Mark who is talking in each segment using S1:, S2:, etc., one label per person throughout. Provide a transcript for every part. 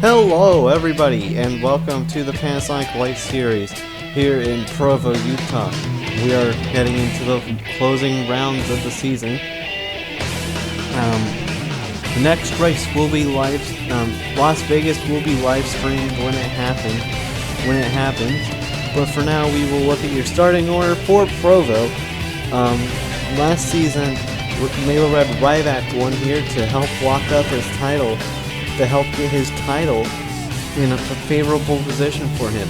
S1: Hello everybody, and welcome to the Panasonic Light Series here in Provo, Utah. We are heading into the closing rounds of the season. The next race will be live. Las Vegas will be live streamed when it happens. But for now, we will look at your starting order for Provo. Last season, Mela Red Ryback won here to help lock up his title, to help get his title in a favorable position for him.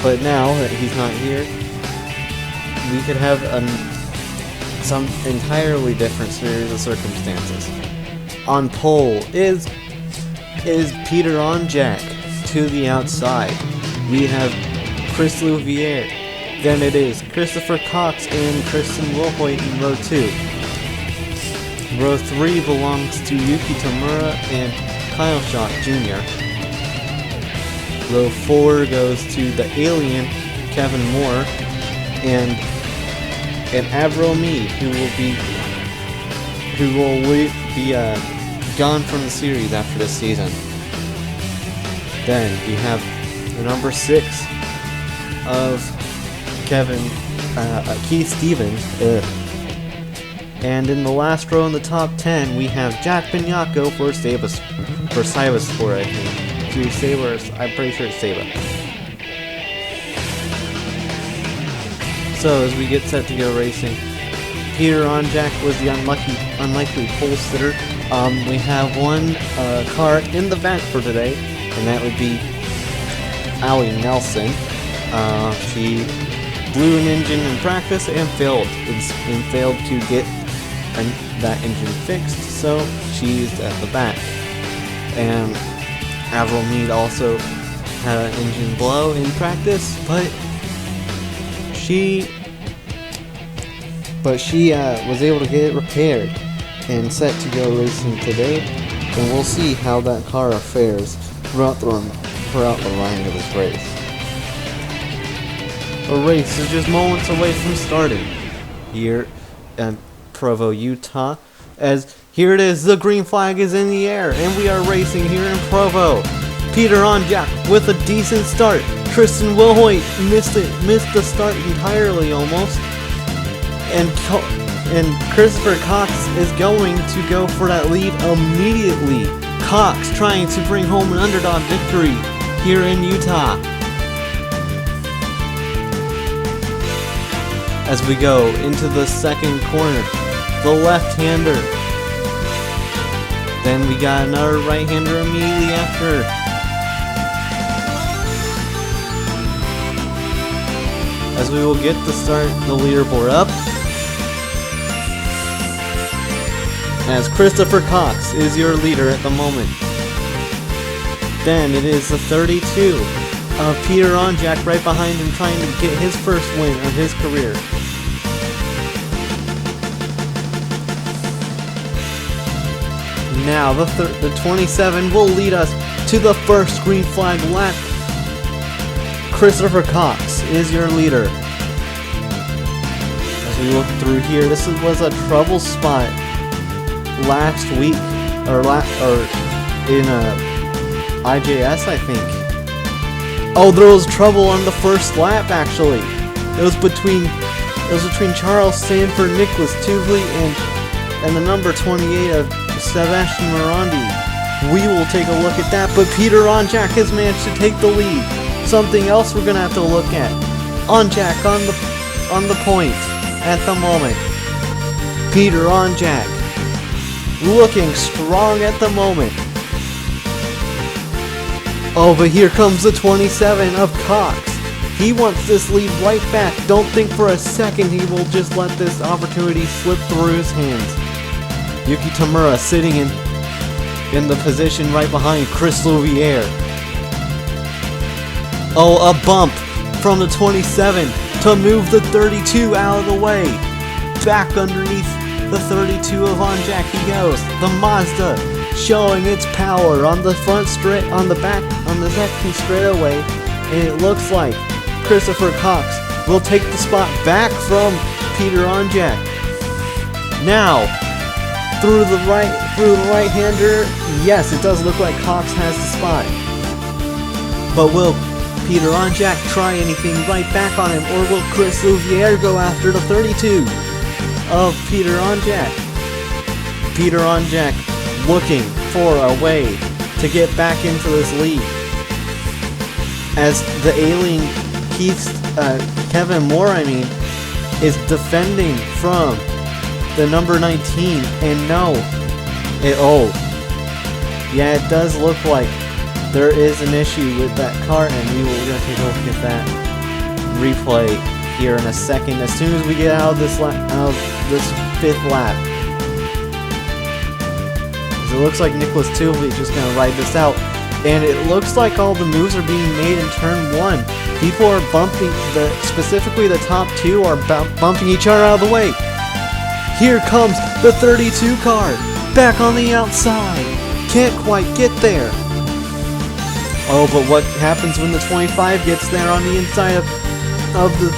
S1: But now that he's not here, we could have some entirely different series of circumstances. On pole is Peter on Jack to the outside. We have Chris Louvier. Then it is Christopher Cox and Kristen Wilhoit in row 2. Row 3 belongs to Yuki Tamura and Kyle Shock Jr. Row 4 goes to the alien Kevin Moore and Avril Mead, who will be gone from the series after this season. Then we have the number 6 of Keith Stevens. And in the last row in the top 10, we have Jack Bignacco for Cybersport, I think. I'm pretty sure it's Saba. So as we get set to go racing, Peter on Jack was the unlikely pole sitter. We have one car in the back for today, and that would be Allie Nelson. She blew an engine in practice and failed to get that engine fixed, so she's at the back. And Avril Mead also had an engine blow in practice, but she was able to get it repaired and set to go racing today, and we'll see how that car fares throughout the line of this race. The race is just moments away from starting here in Provo, Utah. As here it is, the green flag is in the air, and we are racing here in Provo. Peter on Jack with a decent start. Kristen Wilhoit missed the start entirely almost, and Christopher Cox is going to go for that lead immediately. Cox trying to bring home an underdog victory here in Utah. As we go into the second corner, the left-hander. Then we got another right-hander immediately after. As we will get to start the leaderboard up, as Christopher Cox is your leader at the moment. Then it is the 32 of Peter on Jack right behind him, trying to get his first win of his career. Now the 27 will lead us to the first green flag lap. Christopher Cox is your leader. As we look through here, this was a trouble spot last week, or in IJS, I think. Oh, there was trouble on the first lap actually. It was between Charles Sanford, Nicholas Tuvley, and the number 28 of Sebastian Morandi. We will take a look at that, but Peter on Jack has managed to take the lead. Something else we're gonna have to look at. On Jack on the point at the moment. Peter on Jack looking strong at the moment. Oh, but here comes the 27 of Cox. He wants this lead right back. Don't think for a second he will just let this opportunity slip through his hands. Yuki Tamura sitting in the position right behind Chris Louvier. Oh, a bump from the 27 to move the 32 out of the way. Back underneath the 32 of On Jack he goes. The Mazda showing its power on the front straight, on the second straightaway, and it looks like Christopher Cox will take the spot back from Peter on Jack. Now through the right through the right-hander. Yes, it does look like Cox has the spot. But will Peter Onjak try anything right back on him, or will Chris Louviere go after the 32 of Peter Onjak? Peter Onjak looking for a way to get back into this lead. As the alien Kevin Moore, is defending from the number 19, and it does look like there is an issue with that car, and we will go take a look at that replay here in a second as soon as we get out of this fifth lap. It looks like Nicholas Tuvey is just going to ride this out, and it looks like all the moves are being made in turn 1. People are bumping, specifically the top 2 are bumping each other out of the way. Here comes the 32 car, back on the outside, can't quite get there. Oh, but what happens when the 25 gets there on the inside of the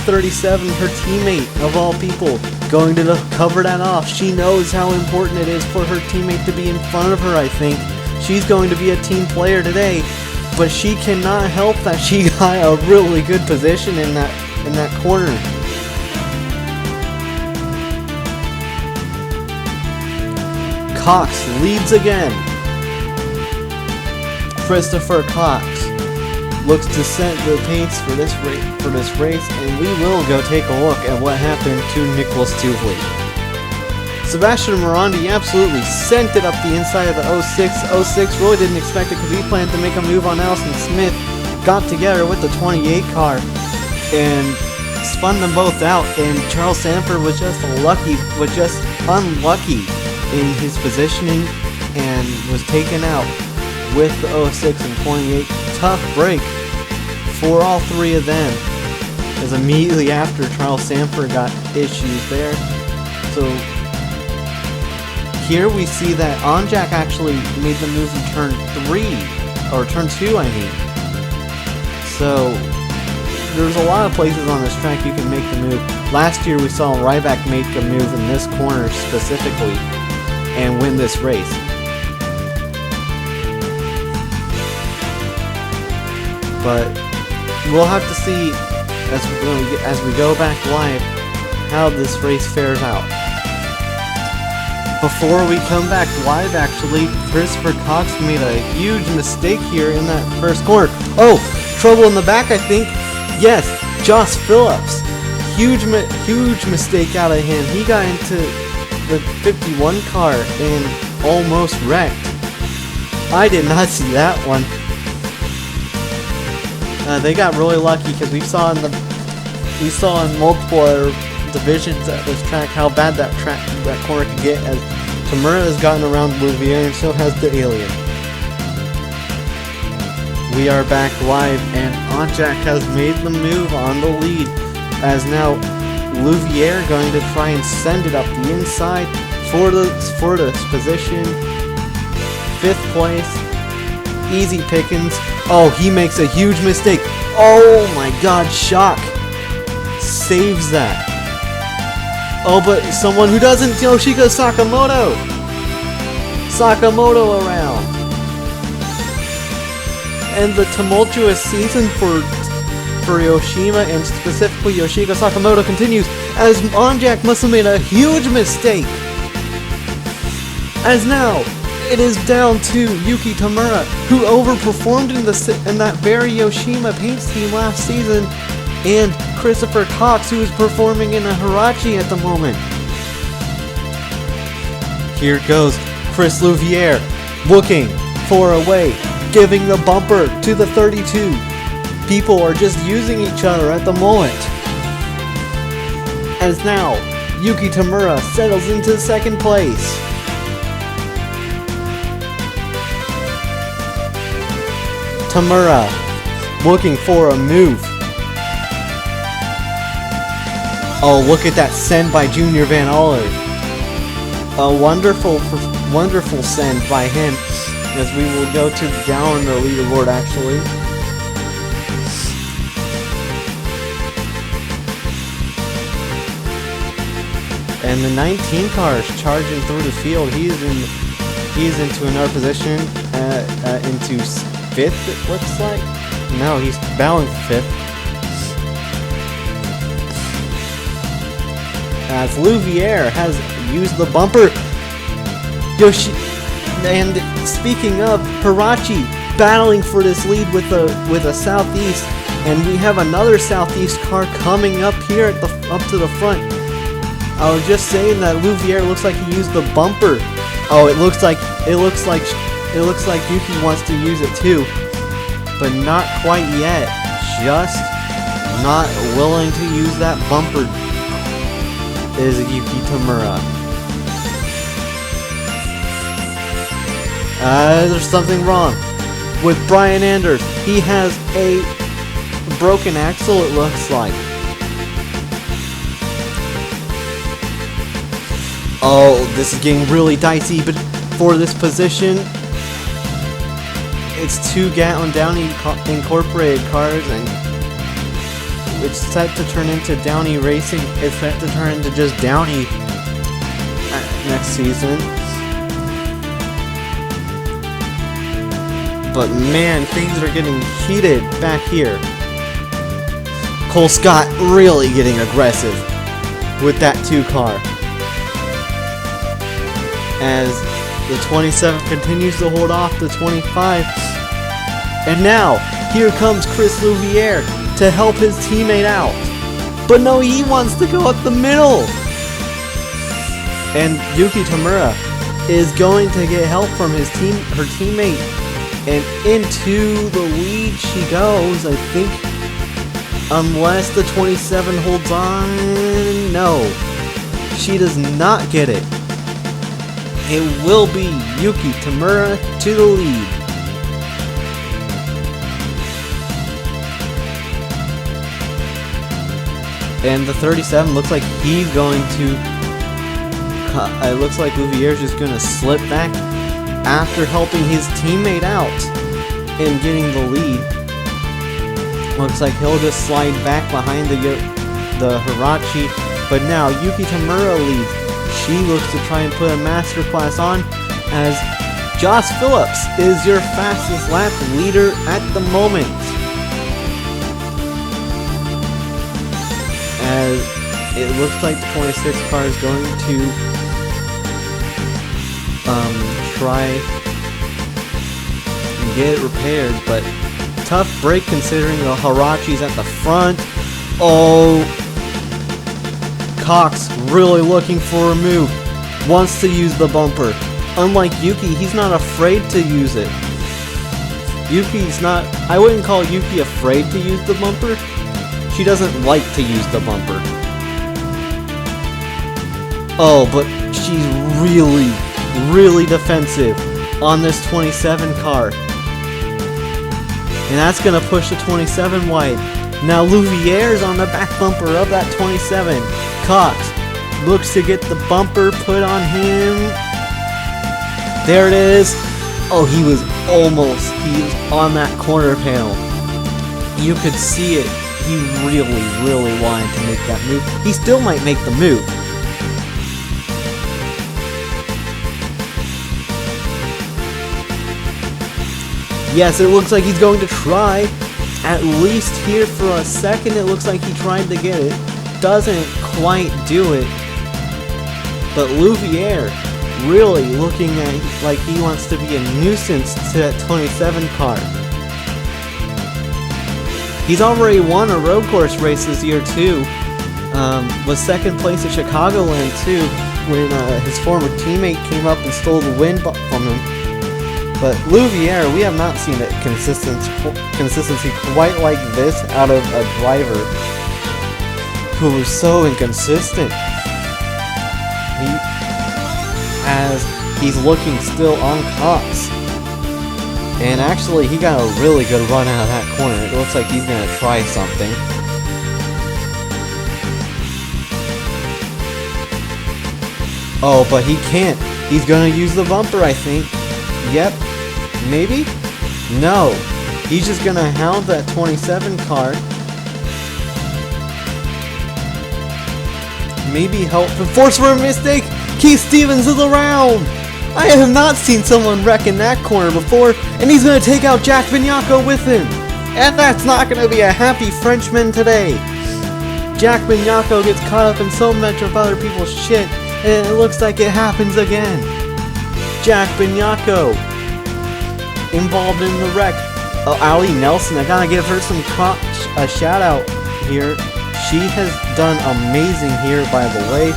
S1: 37, her teammate, of all people, going to cover that off. She knows how important it is for her teammate to be in front of her, I think. She's going to be a team player today, but she cannot help that she got a really good position in that corner. Cox leads again. Christopher Cox looks to set the pace for this race, and we will go take a look at what happened to Nicholas Tuvey. Sebastian Morandi absolutely sent it up the inside of the 06. 06 really didn't expect it because he planned to make a move on Allison Smith. Got together with the 28 car and spun them both out, and Charles Sanford was just unlucky in his positioning and was taken out with the 06 and 28. Tough break for all three of them, as immediately after Charles Sanford got issues there. So here we see that Onjak actually made the move in turn 3, or turn 2 I mean. So there's a lot of places on this track you can make the move. Last year we saw Ryback make a move in this corner specifically and win this race. But we'll have to see as we go back live how this race fares out. Before we come back live, actually, Christopher Cox made a huge mistake here in that first corner. Oh, trouble in the back, I think. Yes, Josh Phillips. Huge mistake out of him. He got into the 51 car and almost wrecked. I did not see that one. They got really lucky because we saw in multiple other divisions at this track how bad that corner could get, as Tamura has gotten around Louviere and so has the Alien. We are back live, and Onjak has made the move on the lead, as now Louviere going to try and send it up the inside for this position. 5th place, easy pickings. Oh, he makes a huge mistake. Oh my god, Shock saves that. Oh, but someone who doesn't, Yoshika Sakamoto. Sakamoto around. And the tumultuous season for Yoshima, and specifically Yoshika Sakamoto, continues, as Onjak must have made a huge mistake. As now, it is down to Yuki Tamura, who overperformed in that very Yoshima Paints team last season, and Christopher Cox, who is performing in a Hirachi at the moment. Here goes Chris Louviere, looking for a way, giving the bumper to the 32. People are just using each other at the moment. As now, Yuki Tamura settles into 2nd place. Tamura looking for a move. Oh, look at that send by Junior Van Aller. A wonderful send by him, as we will go to down the leaderboard actually. And the 19 car is charging through the field. He's into another position, into 5th it looks like. No, he's battling 5th. As Louvier has used the bumper. And speaking of, Hirachi battling for this lead with a Southeast, and we have another Southeast car coming up here at up to the front. I was just saying that Louvier looks like he used the bumper. Oh, it looks like Yuki wants to use it too, but not quite yet. Just not willing to use that bumper is Yuki Tamura. There's something wrong with Brian Anders. He has a broken axle, it looks like. Oh, this is getting really dicey, but for this position, it's 2 Gatlin Downey Incorporated cars, and it's set to turn into Downey Racing. It's set to turn into just Downey next season. But man, things are getting heated back here. Cole Scott really getting aggressive with that 2 car. As the 27 continues to hold off the 25. And now, here comes Chris Louvier to help his teammate out. But no, he wants to go up the middle. And Yuki Tamura is going to get help from her teammate. And into the lead she goes, I think. Unless the 27 holds on. No, she does not get it. It will be Yuki Tamura to the lead. And the 37 looks like he's going to... It looks like Louvier's just going to slip back after helping his teammate out and getting the lead. Looks like he'll just slide back behind the Hirachi. But now Yuki Tamura leads. She looks to try and put a masterclass on, as Josh Phillips is your fastest lap leader at the moment. As it looks like the 26 car is going to try and get it repaired, but tough break considering the Hirachi's at the front. Oh, Cox really looking for a move, wants to use the bumper. Unlike Yuki, he's not afraid to use it. Yuki's not, I wouldn't call Yuki afraid to use the bumper. She doesn't like to use the bumper. Oh, but she's really defensive on this 27 car. And that's going to push the 27 wide. Now Louvier's on the back bumper of that 27. Cox looks to get the bumper put on him. There it is. Oh, he was on that corner panel. You could see it. He really wanted to make that move. He still might make the move. Yes, it looks like he's going to try. At least here for a second, it looks like he tried to get it. Doesn't quite do it. But Louvier really looking at like he wants to be a nuisance to that 27 car. He's already won a road course race this year too. Was second place at Chicagoland too, when his former teammate came up and stole the win from him. But Louvier, we have not seen a consistency quite like this out of a driver who was so inconsistent. He's looking still on Cox. And actually, he got a really good run out of that corner. It looks like he's going to try something. Oh, but he can't. He's going to use the bumper, I think. Yep. Maybe? No. He's just going to hound that 27 car. maybe help and force for a mistake. Keith Stevens is around. I have not seen someone wreck in that corner before, and he's going to take out Jack Bignacco with him. And that's not going to be a happy Frenchman today. Jack Bignacco gets caught up in so much of other people's shit, and it looks like it happens again. Jack Bignacco involved in the wreck. Oh, Allie Nelson, I gotta give her a shout out here. She has done amazing here, by the way,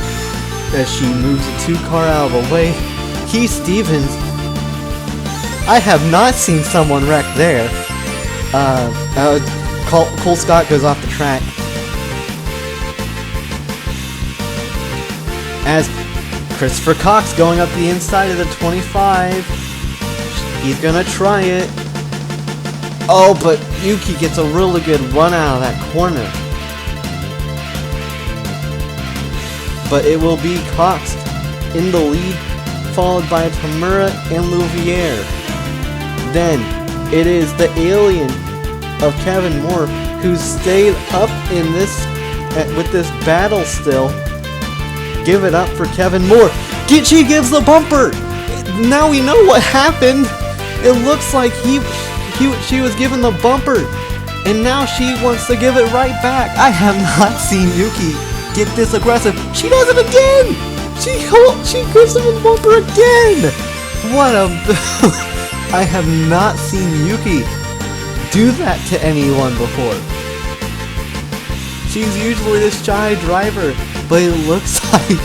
S1: as she moves the 2-car out of the way. Keith Stevens, I have not seen someone wreck there. Cole Scott goes off the track. As Christopher Cox going up the inside of the 25. He's gonna try it. Oh, but Yuki gets a really good run out of that corner. But it will be Cox in the lead, followed by Tamura and Louviere. Then it is the alien of Kevin Moore, who stayed up in this with this battle still. Give it up for Kevin Moore. She gives the bumper. Now we know what happened. It looks like she was given the bumper, and now she wants to give it right back. I have not seen Yuki get this aggressive. She does it again. She gives him the bumper again. What a... I have not seen Yuki do that to anyone before. She's usually this shy driver, but it looks like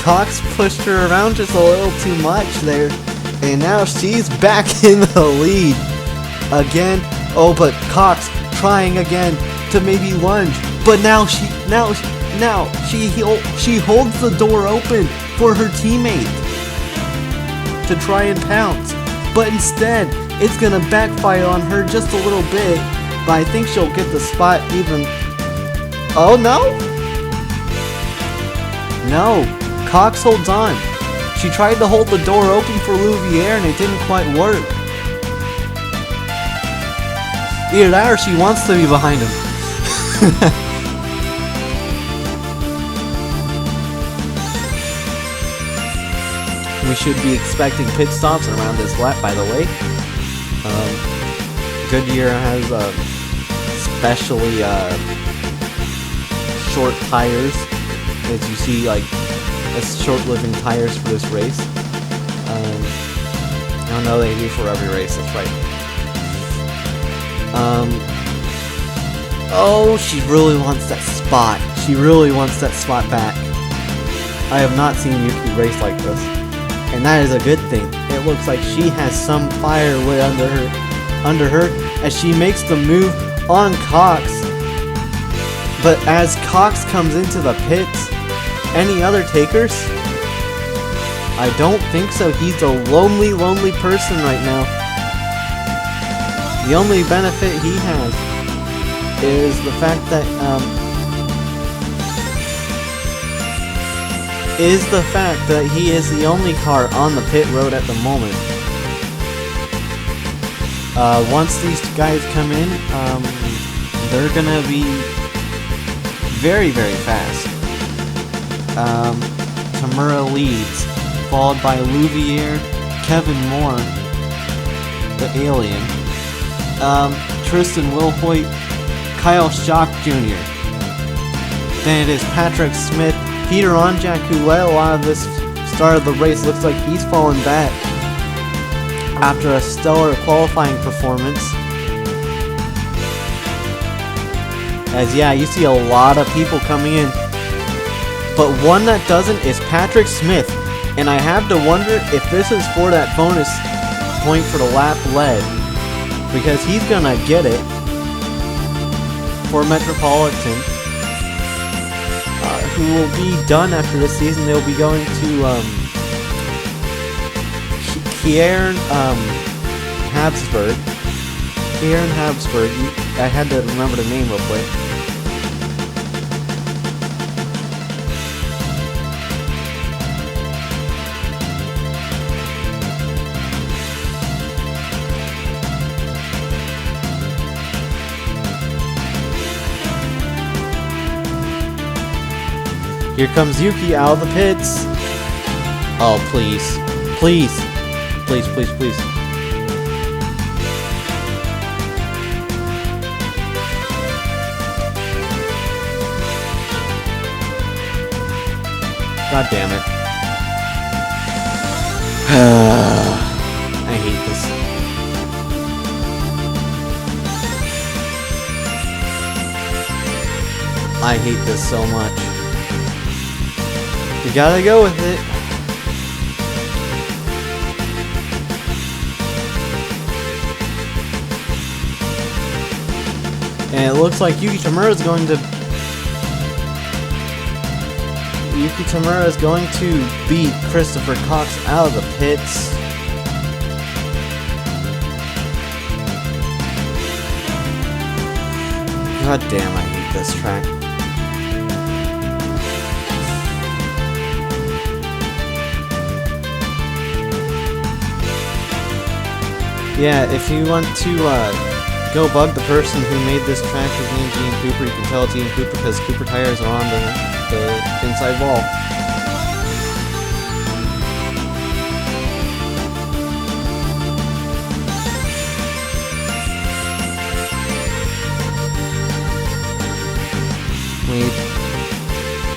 S1: Cox pushed her around just a little too much there, and now she's back in the lead again. Oh, but Cox trying again to maybe lunge, but now she holds the door open for her teammate to try and pounce, but instead it's gonna backfire on her just a little bit. But I think she'll get the spot even. Oh no! No, Cox holds on. She tried to hold the door open for Louviere and it didn't quite work. Either that or she wants to be behind him. We should be expecting pit stops around this lap, by the way. Goodyear has especially short tires, as you see, like short-living tires for this race. I don't know, they do for every race. That's right. Oh, she really wants that spot. She really wants that spot back. I have not seen Yuki race like this, and that is a good thing. It looks like she has some fire lit under her as she makes the move on Cox. But as Cox comes into the pits, any other takers? I don't think so. He's a lonely person right now. The only benefit he has is the fact that he is the only car on the pit road at the moment. Once these guys come in, they're gonna be very fast. Tamura leads, followed by Louviere, Kevin Moore, the alien, Tristan Wilhoit, Kyle Schock Jr. Then it is Patrick Smith, Peter Onjak, who led a lot of this start of the race. Looks like he's fallen back after a stellar qualifying performance. As yeah, you see a lot of people coming in, but one that doesn't is Patrick Smith, and I have to wonder if this is for that bonus point for the lap led, because he's gonna get it for Metropolitan, who will be done after this season. They'll be going to Kieran Habsburg. I had to remember the name real quick. Here comes Yuki out of the pits. Oh, please. Please. Please, please, please. God damn it. I hate this. I hate this so much. You gotta go with it. And it looks like Yuki Tamura is going to beat Christopher Cox out of the pits. God damn, I hate this track. Yeah, if you want to go bug the person who made this track, his name's Ian Cooper. You can tell it's Ian Cooper because Cooper tires are on the inside wall.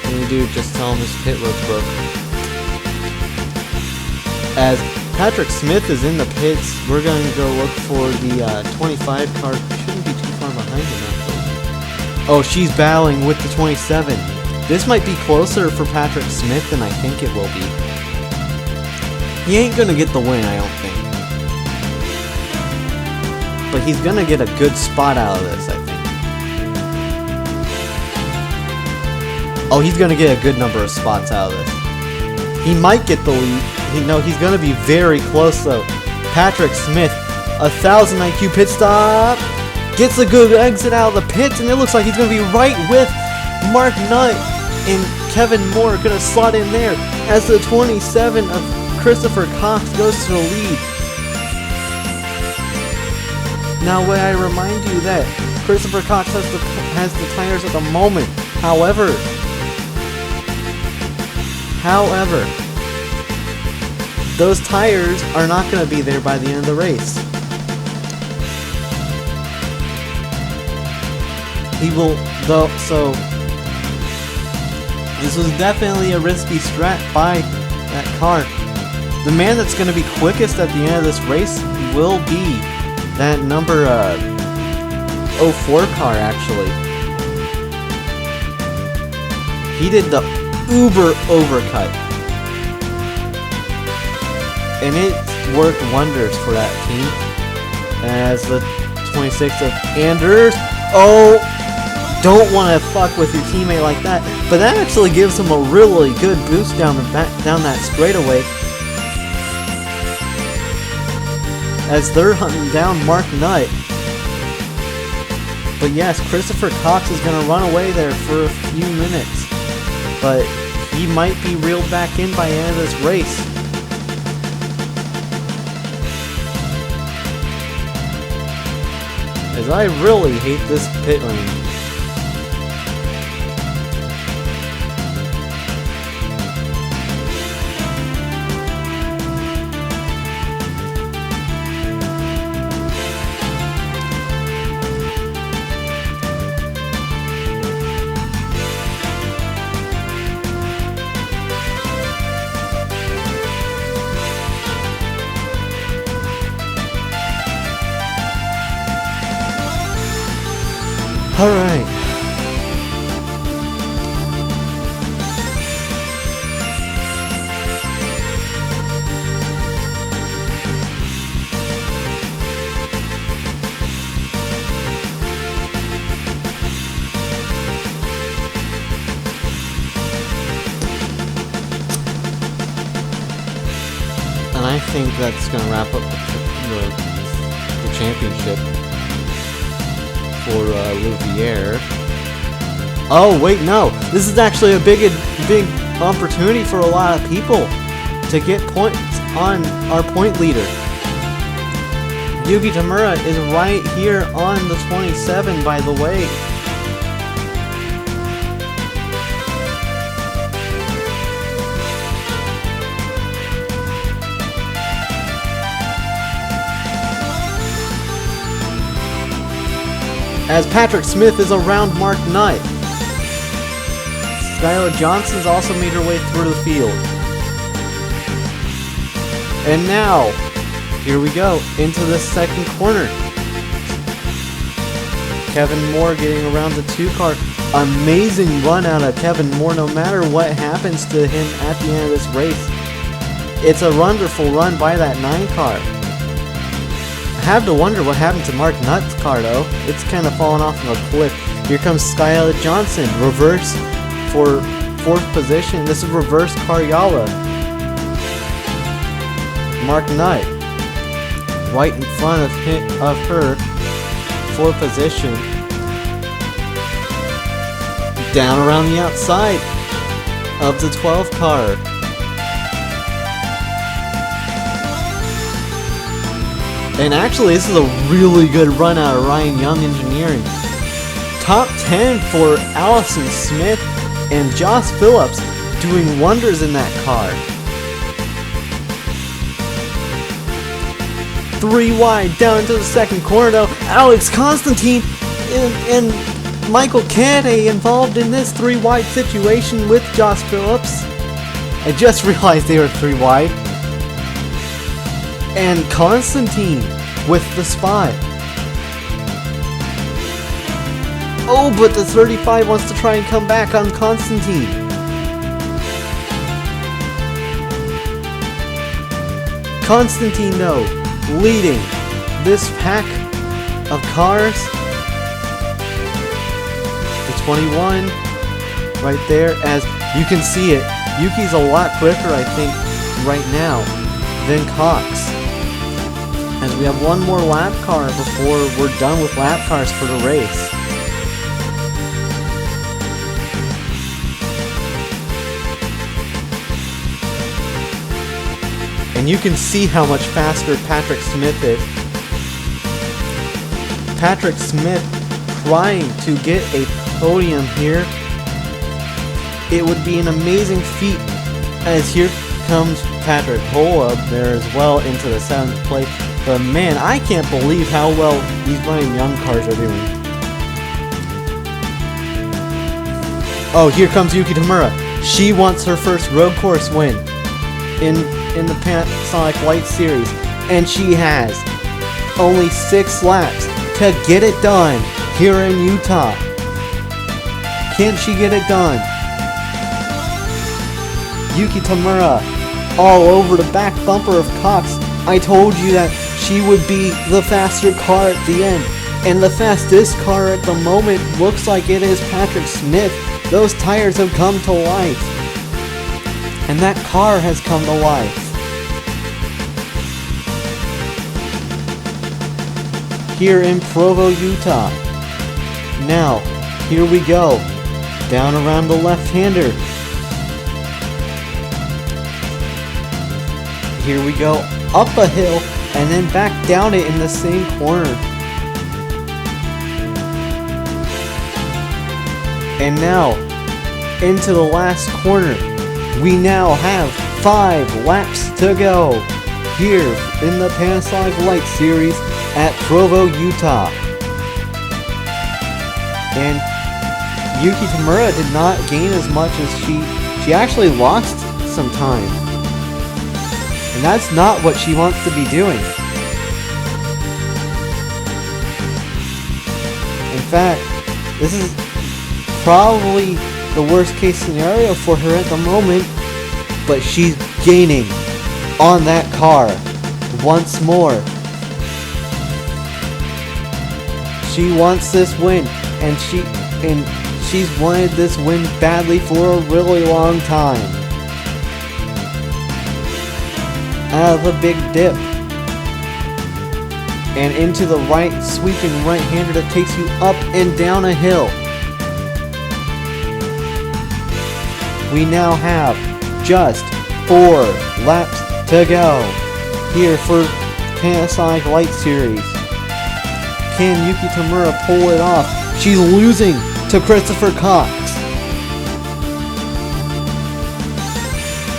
S1: When you do, just tell him his pit road's broke. As Patrick Smith is in the pits, we're going to go look for the 25 car. Shouldn't be too far behind him, actually. Oh, she's battling with the 27. This might be closer for Patrick Smith than I think it will be. He ain't going to get the win, I don't think. But he's going to get a good spot out of this, I think. Oh, he's going to get a good number of spots out of this. He might get the lead. He's going to be very close, though. Patrick Smith, 1,000 IQ pit stop. Gets a good exit out of the pits, and it looks like he's going to be right with Mark Nutt and Kevin Moore. Going to slot in there as the 27 of Christopher Cox goes to the lead. Now, may I remind you that Christopher Cox has the tires at the moment. However, those tires are not going to be there by the end of the race. He will, though, so this was definitely a risky strat by that car. The man that's going to be quickest at the end of this race will be that number 04 car, actually. He did the uber overcut. And it worked wonders for that team. As the 26 of Anders. Oh, don't want to fuck with your teammate like that. But that actually gives him a really good boost down that straightaway. As they're hunting down Mark Nutt. But yes, Christopher Cox is going to run away there for a few minutes. But he might be reeled back in by the end of this race. As I really hate this pit lane. All right. And I think that's going to wrap up the championship for Louvier. Oh wait, no! This is actually a big opportunity for a lot of people to get points on our point leader. Yuki Tamura is right here on the 27, by the way. as Patrick Smith is around Mark Knight. Skylar Johnson's also made her way through the field. And now, here we go, into the second corner. Kevin Moore getting around the 2 car. Amazing run out of Kevin Moore no matter what happens to him at the end of this race. It's a wonderful run by that 9 car. I have to wonder what happened to Mark Nutt's car though. It's kind of fallen off of a cliff. Here comes Skylar Johnson, reverse for 4th position. This is reverse Karyala. Mark Nutt right in front of her, 4th position. Down around the outside of the 12 car. And actually, this is a really good run out of Ryan Young Engineering. Top 10 for Allison Smith and Josh Phillips doing wonders in that car. 3 wide down into the second corner though. Alex Constantine and Michael Kennedy involved in this 3 wide situation with Josh Phillips. I just realized they were 3 wide. And Constantine with the spot. Oh, but the 35 wants to try and come back on Constantine. Constantine, though, leading this pack of cars. The 21 right there, as you can see it. Yuki's a lot quicker, I think, right now than Cox. As we have one more lap car before we're done with lap cars for the race. And you can see how much faster Patrick Smith is. Patrick Smith trying to get a podium here. It would be an amazing feat, as here comes Patrick Cole up there as well into the 7th place. But man, I can't believe how well these Ryan Young cars are doing. Oh, here comes Yuki Tamura. She wants her first road course win in the Panasonic Light Series, and she has only 6 laps to get it done here in Utah. Can she get it done? Yuki Tamura all over the back bumper of Cox. I told you that she would be the faster car at the end, and the fastest car at the moment looks like it is Patrick Smith. Those tires have come to life, and that car has come to life. Here in Provo, Utah. Now, here we go. Down around the left-hander. Here we go. Up a hill, and then back down it in the same corner. And now, into the last corner. We now have 5 laps to go here in the Panasonic Light Series at Provo, Utah. And Yuki Tamura did not gain as much as she actually lost some time. And that's not what she wants to be doing. In fact, this is probably the worst case scenario for her at the moment, but she's gaining on that car once more. She wants this win, and she's wanted this win badly for a really long time. Out of a big dip and into the right, sweeping right-hander that takes you up and down a hill. We now have just 4 laps to go here for Panasonic Light Series. Can Yuki Tamura pull it off? She's losing to Christopher Cox.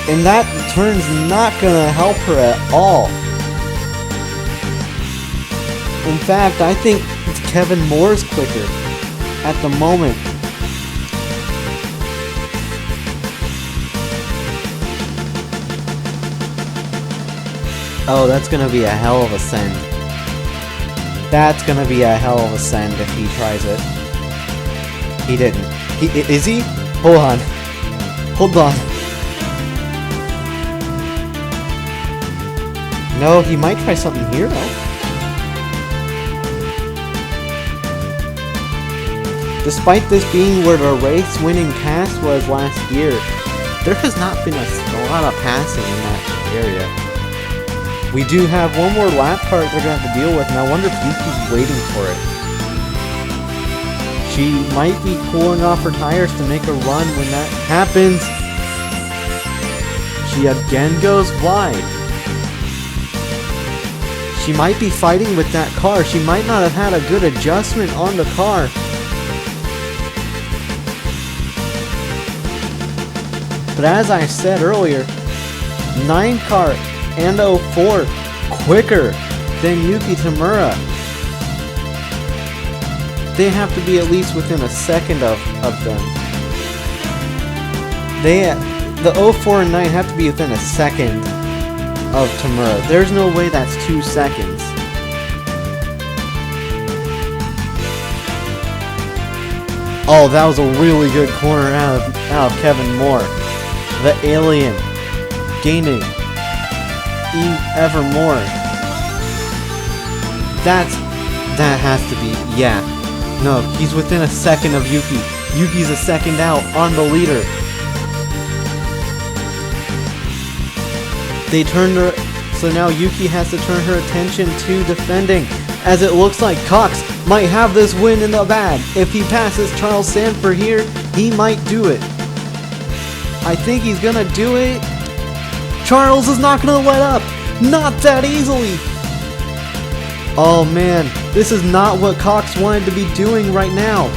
S1: And that turn's not gonna help her at all. In fact, I think Kevin Moore's quicker at the moment. Oh, that's gonna be a hell of a send. That's gonna be a hell of a send if he tries it. He didn't. Is he? Hold on. Hold on. No, he might try something here though. Despite this being where the race-winning pass was last year, there has not been a lot of passing in that area. We do have one more lap car they're going to have to deal with, and I wonder if Yuki's waiting for it. She might be cooling off her tires to make a run when that happens. She again goes wide. She might be fighting with that car. She might not have had a good adjustment on the car. But as I said earlier, 9 car and 04 quicker than Yuki Tamura. They have to be at least within a second of them. The 04 and 9 have to be within a second of Tamura. There's no way that's 2 seconds. Oh, that was a really good corner out of Kevin Moore. The alien gaining ever more. That has to be, yeah. No, he's within a second of Yuki. Yuki's a second out on the leader. So now Yuki has to turn her attention to defending, as it looks like Cox might have this win in the bag. If he passes Charles Sanford here, he might do it. I think he's gonna do it. Charles is not gonna let up. Not that easily. Oh man, this is not what Cox wanted to be doing right now.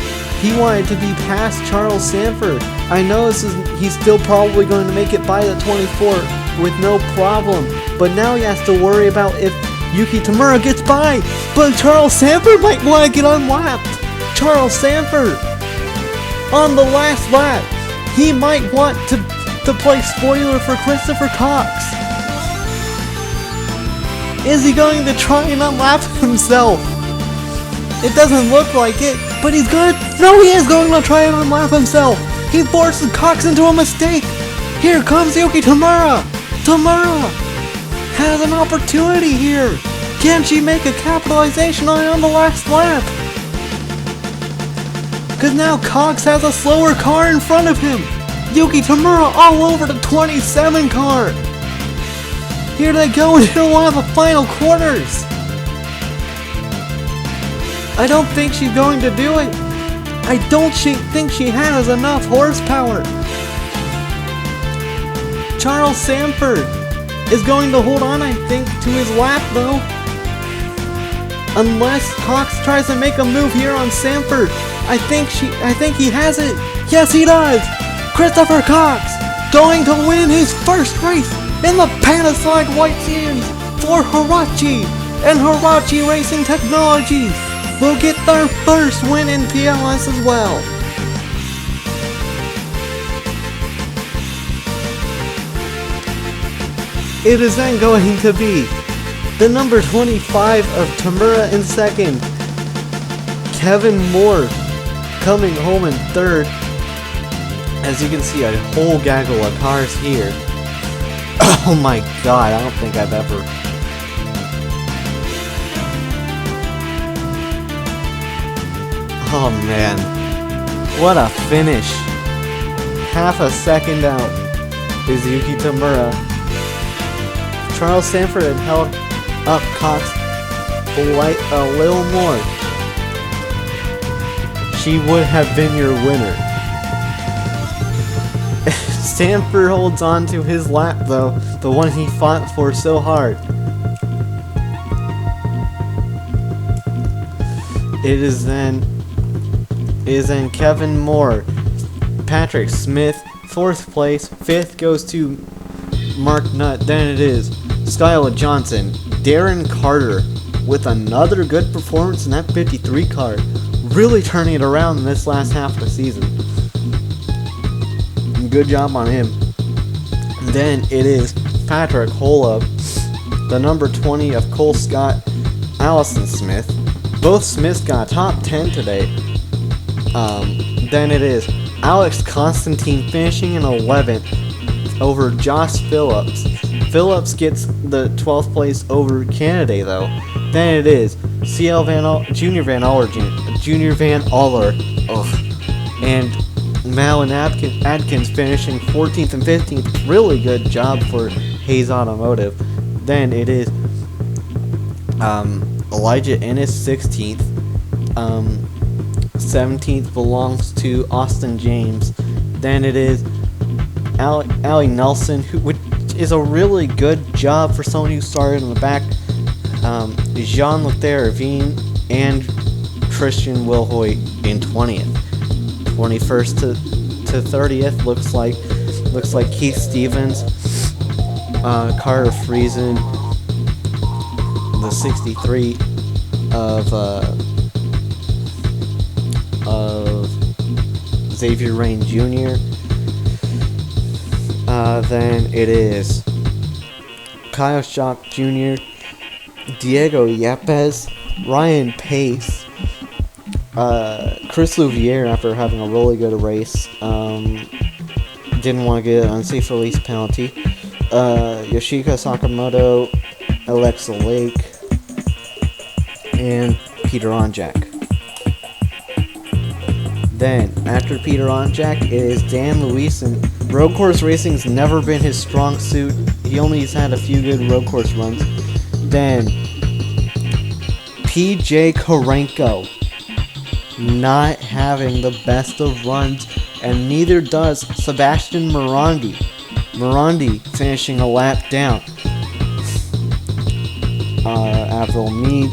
S1: He wanted to be past Charles Sanford. I know he's still probably going to make it by the 24 with no problem. But now he has to worry about if Yuki Tamura gets by. But Charles Sanford might want to get unlapped. Charles Sanford on the last lap. He might want to play spoiler for Christopher Cox. Is he going to try and unlap himself? It doesn't look like it, but he's good. No, he is going to try and unlap himself. He forces Cox into a mistake. Here comes Yuki Tamura. Tamura has an opportunity here. Can she make a capitalization on the last lap? Because now Cox has a slower car in front of him. Yuki Tamura all over the 27 car. Here they go into one of the final quarters. I don't think she's going to do it. I don't think she has enough horsepower. Charles Sanford is going to hold on, I think, to his lap though. Unless Cox tries to make a move here on Sanford. I think he has it. Yes, he does. Christopher Cox going to win his first race in the Panasonic White Series for Hirachi, and Hirachi Racing Technologies will get their first win in PLS as well. It is then going to be the number 25 of Tamura in second, Kevin Moore coming home in third. As you can see, a whole gaggle of cars here. Oh my god, I don't think I've ever... Oh man, what a finish. Half a second out is Yuki Tamura. Charles Sanford had held up Cox a little more. She would have been your winner. Sanford holds on to his lap though, the one he fought for so hard. It is then Kevin Moore, Patrick Smith, 4th place, 5th goes to Mark Nutt, then it is Skylar Johnson, Darren Carter with another good performance in that 53 car, really turning it around in this last half of the season. Good job on him. Then it is Patrick Holub, the number 20 of Cole Scott, Allison Smith. Both Smiths got top 10 today. Then it is Alex Constantine finishing in 11th over Josh Phillips. Phillips gets the 12th place over Kennedy though. Then it is Junior Van Aller, and Malin Adkins finishing 14th and 15th. Really good job for Hayes Automotive. Then it is Elijah Ennis 16th. 17th belongs to Austin James. Then it is Allie Nelson, which is a really good job for someone who started in the back. Jean-Luc Ravine and Christian Wilhoit in 20th. 21st to 30th looks like Keith Stevens, Carter Friesen, the 63 of Xavier Rain Jr. Then it is Kyle Schock Jr., Diego Yepes, Ryan Pace, Chris Louvier after having a really good race. Didn't want to get an unsafe release penalty. Yoshika Sakamoto, Alexa Lake, and Peter Onjak. Then, after Peter Onjak, it is Dan Luisen. Road course racing's never been his strong suit. He only has had a few good road course runs. Then, PJ Karenko, not having the best of runs, and neither does Sebastian Morandi. Morandi finishing a lap down. Avril Mead,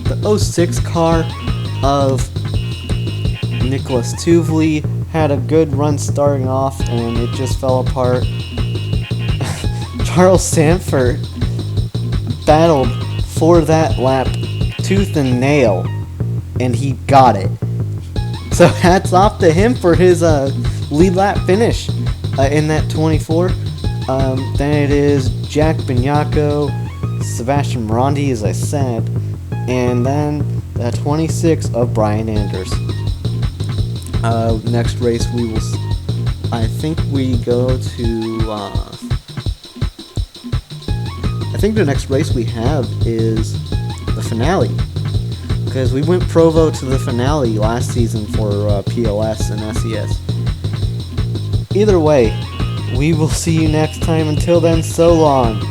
S1: the 06 car of Nicholas Tuvley had a good run starting off, and it just fell apart. Charles Sanford battled for that lap tooth and nail, and he got it. So hats off to him for his lead lap finish in that 24. Then it is Jack Bignacco, Sebastian Morandi, as I said, and then the 26 of Brian Anders. Next race we will, I think we go to, I think the next race we have is the finale, because we went Provo to the finale last season for PLS and SES. Either way, we will see you next time. Until then, so long.